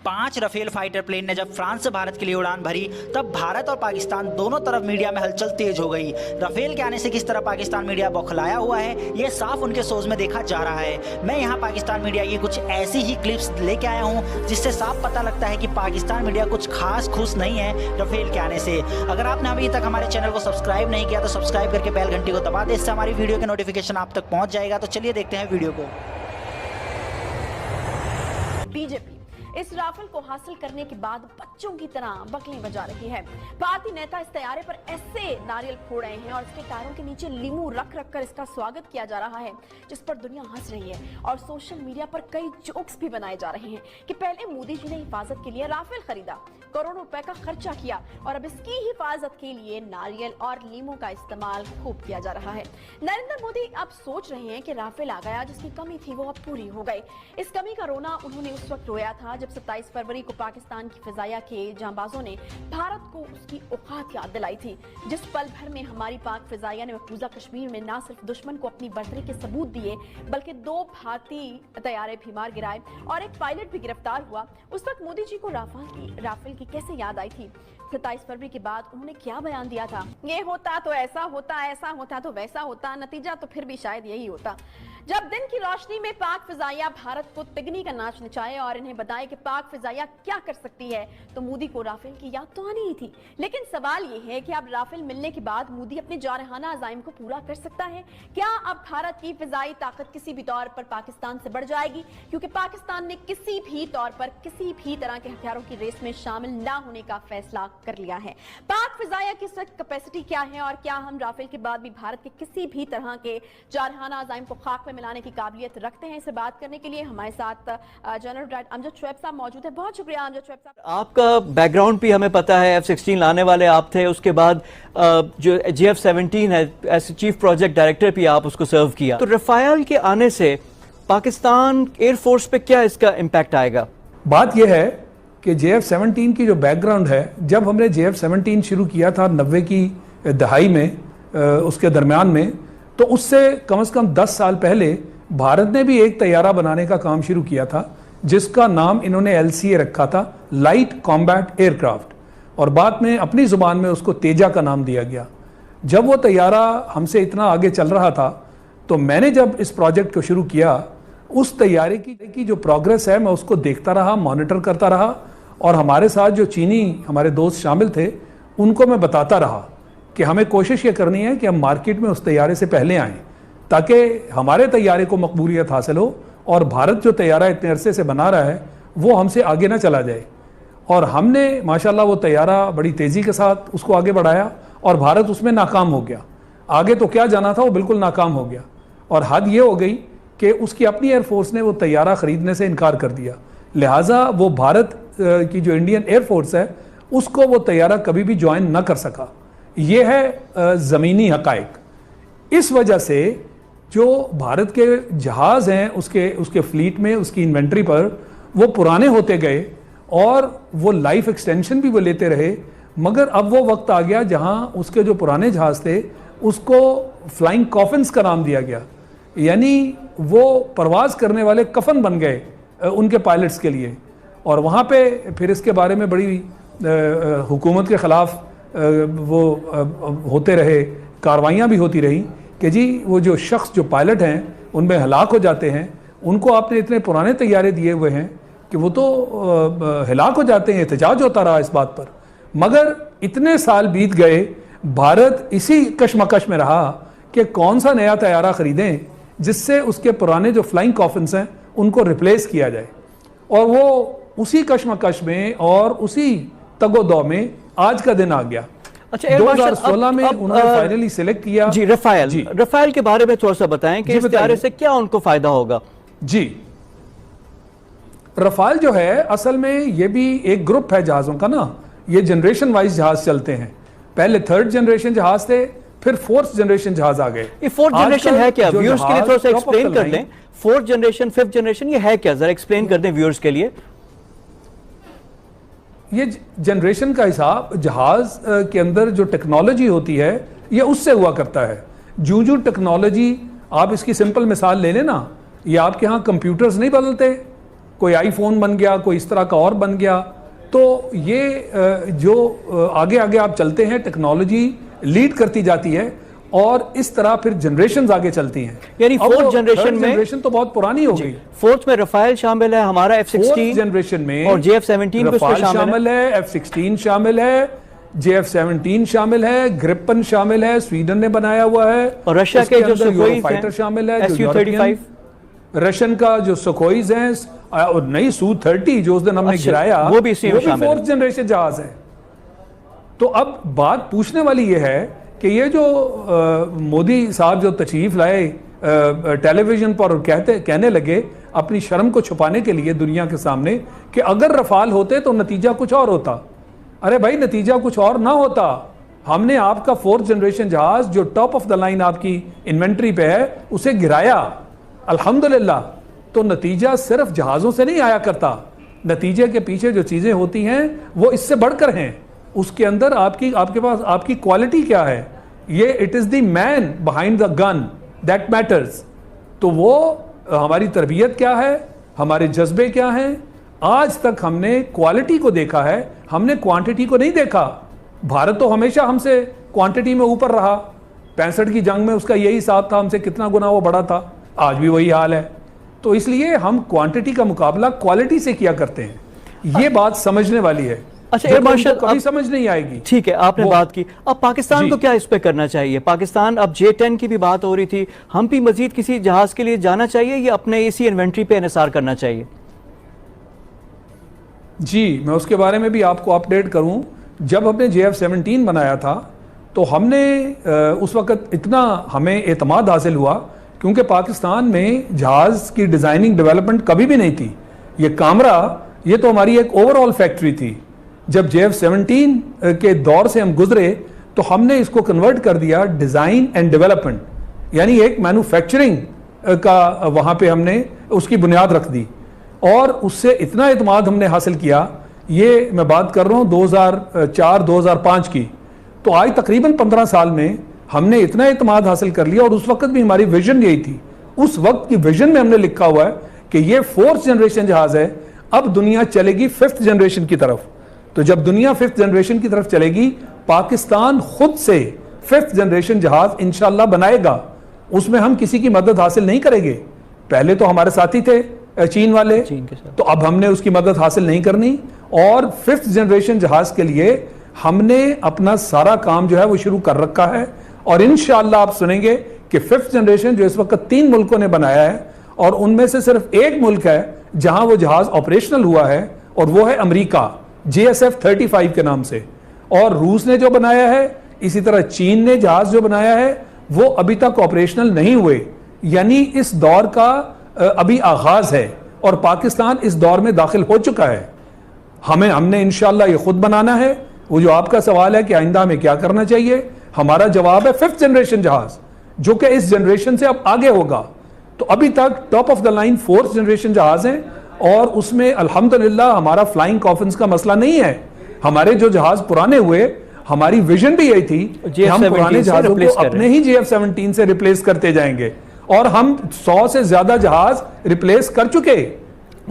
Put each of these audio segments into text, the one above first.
5 Rafale fighter plane ने जब France से भारत के लिए उड़ान भरी तब भारत और पाकिस्तान दोनों तरफ मीडिया में हलचल तेज हो गई। रफेल के आने से किस तरह पाकिस्तान मीडिया बौखलाया हुआ है ये साफ उनके शोज में देखा जा रहा है। मैं यहाँ पाकिस्तान मीडिया की कुछ ऐसी ही क्लिप्स लेके आया हूँ जिससे साफ पता लगता है कि पाकिस्तान मीडिया कुछ खास खुश नहीं है रफेल के आने से। अगर आपने अभी तक हमारे चैनल को सब्सक्राइब नहीं किया तो सब्सक्राइब करके बेल घंटी को दबा दे, इससे हमारी वीडियो के नोटिफिकेशन आप तक पहुँच जाएगा। तो चलिए देखते हैं वीडियो को। बीजेपी इस राफेल को हासिल करने के बाद बच्चों की तरह बकली बजा रही है। भारतीय नेता इस तैयारे पर ऐसे नारियल फोड़ रहे हैं और इसके टायरों के नीचे लीमू रख रख कर इसका स्वागत किया जा रहा है, जिस पर दुनिया हंस रही है और सोशल मीडिया पर कई जोक्स भी बनाए जा रहे हैं कि पहले मोदी जी ने हिफाजत के लिए राफेल खरीदा, करोड़ों रुपए का खर्चा किया और अब इसकी हिफाजत के लिए नारियल और लीमू का इस्तेमाल खूब किया जा रहा है। नरेंद्र मोदी अब सोच रहे हैं कि राफेल आ गया, जिसकी कमी थी वो अब पूरी हो गई। इस कमी का रोना उन्होंने उस वक्त रोया था जब 27 फरवरी को पाकिस्तान की फिजाया के जांबाजों ने भारत को उसकी औकात याद दिलाई थी। जिस पल भर में हमारी पाक फिजाया ने महफूजा कश्मीर में न सिर्फ दुश्मन को अपनी बढ़तरी के सबूत दिए बल्कि 2 भारतीय तैयारे भी मार गिराए और एक पायलट भी गिरफ्तार हुआ, उस वक्त मोदी जी को राफेल की कैसे याद आई थी। 27 फरवरी के बाद उन्होंने क्या बयान दिया था, ये होता तो ऐसा होता तो वैसा होता, नतीजा तो फिर भी शायद यही होता। जब दिन की रोशनी में पाक फिजाइया भारत को तिगनी का नाच नचाए और इन्हें बताए कि पाक फिजाइया क्या कर सकती है तो मोदी को राफेल की याद तो आनी ही थी। लेकिन सवाल यह है कि अब राफेल मिलने के बाद मोदी अपने जारहाना अज़ाइम को पूरा कर सकता है क्या? अब भारत की फिजाई ताकत किसी भी तौर पर पाकिस्तान से बढ़ जाएगी, क्योंकि पाकिस्तान ने किसी भी तौर पर किसी भी तरह के हथियारों की रेस में शामिल न होने का फैसला कर लिया है। पाक फिजाइया की कैपेसिटी क्या है और क्या हम राफेल के बाद भी भारत के किसी भी तरह के जारहाना अज़ाइम को खाक में मिलाने की काबिलियत रखते हैं? इसे बात करने के लिए हमारे साथ जनरल ब्रिगेडियर अमजद शुएब साहब मौजूद है। बहुत शुक्रिया अमजद शुएब साहब। आपका बैकग्राउंड भी हमें पता है, F-16 लाने वाले आप थे, उसके बाद जो JF-17 है एज चीफ प्रोजेक्ट डायरेक्टर भी आप उसको सर्व किया। तो रफाल के आने से पाकिस्तान एयरफोर्स पे क्या इसका इम्पैक्ट आएगा? बात यह है कि JF-17 की जो बैकग्राउंड है, जब हमने JF-17 शुरू किया था 90 की दहाई में, उसके दरमियान में, तो उससे कम से कम 10 साल पहले भारत ने भी एक तैयारा बनाने का काम शुरू किया था जिसका नाम इन्होंने LCA रखा था, लाइट कॉम्बैट एयरक्राफ्ट, और बाद में अपनी जुबान में उसको तेजा का नाम दिया गया। जब वो तैयारा हमसे इतना आगे चल रहा था तो मैंने जब इस प्रोजेक्ट को शुरू किया, उस तैयारे की जो प्रोग्रेस है मैं उसको देखता रहा, मॉनिटर करता रहा, और हमारे साथ जो चीनी हमारे दोस्त शामिल थे उनको मैं बताता रहा कि हमें कोशिश ये करनी है कि हम मार्केट में उस तैयारे से पहले आएँ ताकि हमारे तैयारे को मकबूलियत हासिल हो और भारत जो तैयारा इतने अरसे से बना रहा है वो हमसे आगे ना चला जाए। और हमने माशाल्लाह वो तैयारा बड़ी तेज़ी के साथ उसको आगे बढ़ाया और भारत उसमें नाकाम हो गया। आगे तो क्या जाना था, वो बिल्कुल नाकाम हो गया। और हद ये हो गई कि उसकी अपनी एयरफोर्स ने वो तैयारा ख़रीदने से इनकार कर दिया, लिहाजा वो भारत की जो इंडियन एयरफोर्स है उसको वो तैयारा कभी भी ज्वाइन ना कर सका। ये है ज़मीनी हक़ाइक़। इस वजह से जो भारत के जहाज़ हैं उसके फ्लीट में, उसकी इन्वेंट्री पर, वो पुराने होते गए और वो लाइफ एक्सटेंशन भी वो लेते रहे, मगर अब वो वक्त आ गया जहां उसके जो पुराने जहाज़ थे उसको फ्लाइंग कॉफिन्स का नाम दिया गया, यानी वो परवाज़ करने वाले कफन बन गए उनके पायलट्स के लिए। और वहाँ पे फिर इसके बारे में बड़ी हुकूमत के ख़िलाफ़ वो होते रहे, कार्रवाइयाँ भी होती रही कि जी वो जो शख्स जो पायलट हैं उनमें हलाक हो जाते हैं, उनको आपने इतने पुराने तैयारे दिए हुए हैं कि वो तो हलाक हो जाते हैं। एहतजाज होता रहा इस बात पर, मगर इतने साल बीत गए, भारत इसी कशमकश में रहा कि कौन सा नया तैयारा ख़रीदें जिससे उसके पुराने जो फ्लाइंग कॉफिन्स हैं उनको रिप्लेस किया जाए। और वो उसी कशमकश में और उसी तगोदौ में आज का दिन आ गया। अच्छा, 2016 में उन्होंने फाइनली सिलेक्ट किया। जी, रफाल के बारे में थोड़ा सा बताएं कि इस तैयारे से क्या उनको फायदा होगा? जी, रफाल जो है असल में ये भी एक ग्रुप है जहाज़ों का ना, ये जनरेशन वाइज जहाज चलते हैं। पहले 3rd जनरेशन जहाज थे, फिर 4th जनरेशन जहाज आ गए। ये 4th जनरेशन है क्या? व्यूअर्स के लिए थोड़ा सा एक्सप्लेन कर दें। 4th जनरेशन, 5th जनरेशन ये है क्या, जरा एक्सप्लेन कर दें व्यूअर्स के लिए। ये जनरेशन का हिसाब जहाज के अंदर जो टेक्नोलॉजी होती है ये उससे हुआ करता है। जो टेक्नोलॉजी, आप इसकी सिंपल मिसाल ले लेना, ये आपके यहाँ कंप्यूटर्स नहीं बदलते, कोई आईफोन बन गया, कोई इस तरह का और बन गया। तो ये जो आगे आगे आप चलते हैं, टेक्नोलॉजी लीड करती जाती है और इस तरह फिर जनरेशंस आगे चलती हैं। यानी फोर्थ जनरेशन तो बहुत पुरानी हो गई। फोर्थ में रफाल शामिल है, हमारा F-16 जनरेशन में, और JF-17 रफाल शामिल है, F-16 शामिल है, JF-17 शामिल है, ग्रिपन शामिल है, स्वीडन ने बनाया हुआ है, और रशिया के जो सुखोई फाइटर शामिल है, Su-35, रशियन का जो सुखोईज हैं और नई Su-30 जो उस दिन हमने गिराया, वो भी फोर्थ जनरेशन जहाज है। तो अब बात पूछने वाली ये है कि ये जो मोदी साहब जो तशरीफ लाए टेलीविजन पर और कहने लगे अपनी शर्म को छुपाने के लिए दुनिया के सामने कि अगर रफाल होते तो नतीजा कुछ और होता। अरे भाई, नतीजा कुछ और ना होता। हमने आपका फोर्थ जनरेशन जहाज जो टॉप ऑफ द लाइन आपकी इन्वेंट्री पे है उसे गिराया, अल्हम्दुलिल्लाह। तो नतीजा सिर्फ जहाजों से नहीं आया करता, नतीजे के पीछे जो चीजें होती हैं वो इससे बढ़कर हैं। उसके अंदर आपके पास आपकी क्वालिटी क्या है, ये it is the man behind the gun that matters. तो वो हमारी तरबियत क्या है, हमारे जज्बे क्या हैं। आज तक हमने क्वालिटी को देखा है, हमने क्वांटिटी को नहीं देखा। भारत तो हमेशा हमसे क्वांटिटी में ऊपर रहा। 65 की जंग में उसका यही हिसाब था, हमसे कितना गुना वो बड़ा था, आज भी वही हाल है। तो इसलिए हम क्वांटिटी का मुकाबला क्वालिटी से किया करते हैं। ये बात समझने वाली है। अच्छा एयर मार्शल, कभी समझ नहीं आएगी। ठीक है, आपने बात की। अब पाकिस्तान को क्या इस पे करना चाहिए? पाकिस्तान, अब J-10 की भी बात हो रही थी, हम भी मजीद किसी जहाज के लिए जाना चाहिए या अपने इसी इन्वेंट्री पे इन्हिसार करना चाहिए? जी, मैं उसके बारे में भी आपको अपडेट करूं। जब हमने JF-17 बनाया था तो हमने उस वक्त इतना हमें एतमाद हासिल हुआ क्योंकि पाकिस्तान में जहाज की डिजाइनिंग डेवलपमेंट कभी भी नहीं थी। ये कामरा, ये तो हमारी एक ओवरऑल फैक्ट्री थी। जब JF-17 के दौर से हम गुजरे तो हमने इसको कन्वर्ट कर दिया डिजाइन एंड डेवलपमेंट, यानी एक मैन्युफैक्चरिंग का वहां पे हमने उसकी बुनियाद रख दी और उससे इतना एतमाद हमने हासिल किया। ये मैं बात कर रहा हूँ 2004-2005 की। तो आज तकरीबन 15 साल में हमने इतना एतमाद हासिल कर लिया और उस वक्त भी हमारी विजन यही थी। उस वक्त की विजन में हमने लिखा हुआ है कि ये फोर्थ जनरेशन जहाज है, अब दुनिया चलेगी फिफ्थ जनरेशन की तरफ। तो जब दुनिया फिफ्थ जनरेशन की तरफ चलेगी, पाकिस्तान खुद से फिफ्थ जनरेशन जहाज इंशाल्लाह बनाएगा। उसमें हम किसी की मदद हासिल नहीं करेंगे। पहले तो हमारे साथी थे चीन वाले, तो अब हमने उसकी मदद हासिल नहीं करनी और फिफ्थ जनरेशन जहाज के लिए हमने अपना सारा काम जो है वो शुरू कर रखा है। और इंशाअल्लाह आप सुनेंगे कि फिफ्थ जनरेशन जो इस वक्त 3 मुल्कों ने बनाया है और उनमें से सिर्फ एक मुल्क है जहां वो जहाज ऑपरेशनल हुआ है और वो है अमेरिका, JSF-35 के नाम से। और रूस ने जो बनाया है, इसी तरह चीन ने जहाज जो बनाया है, वो अभी तक ऑपरेशनल नहीं हुए। यानी इस दौर का अभी आगाज है और पाकिस्तान इस दौर में दाखिल हो चुका है। हमने इंशाअल्लाह ये खुद बनाना है। वो जो आपका सवाल है कि आइंदा में क्या करना चाहिए, हमारा जवाब है फिफ्थ जनरेशन जहाज, जो कि इस जनरेशन से अब आगे होगा। तो अभी तक top of the line fourth generation जहाज है और उसमें अल्हम्दुलिल्लाह हमारा फ्लाइंग कॉफिन्स का मसला नहीं है। हमारे जो जहाज पुराने हुए, हमारी विजन भी यही थी कि हम पुराने जहाजों को अपने ही JF-17 से रिप्लेस करते जाएंगे और हम 100 से ज्यादा जहाज रिप्लेस कर चुके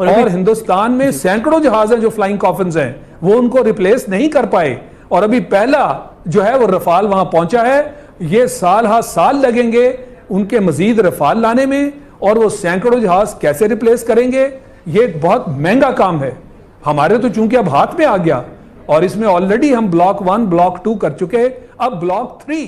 और हिंदुस्तान में सैकड़ों जहाज हैं जो फ्लाइंग कॉफिन्स हैं, वो उनको रिप्लेस नहीं कर पाए। और अभी पहला जो है वो रफाल वहां पहुंचा है। ये साल लगेंगे उनके मजीद रफाल लाने में और वो सैकड़ों जहाज कैसे रिप्लेस करेंगे, ये बहुत महंगा काम है। हमारे तो चूंकि अब हाथ में आ गया और इसमें ऑलरेडी हम ब्लॉक 1 ब्लॉक 2 कर चुके, अब ब्लॉक 3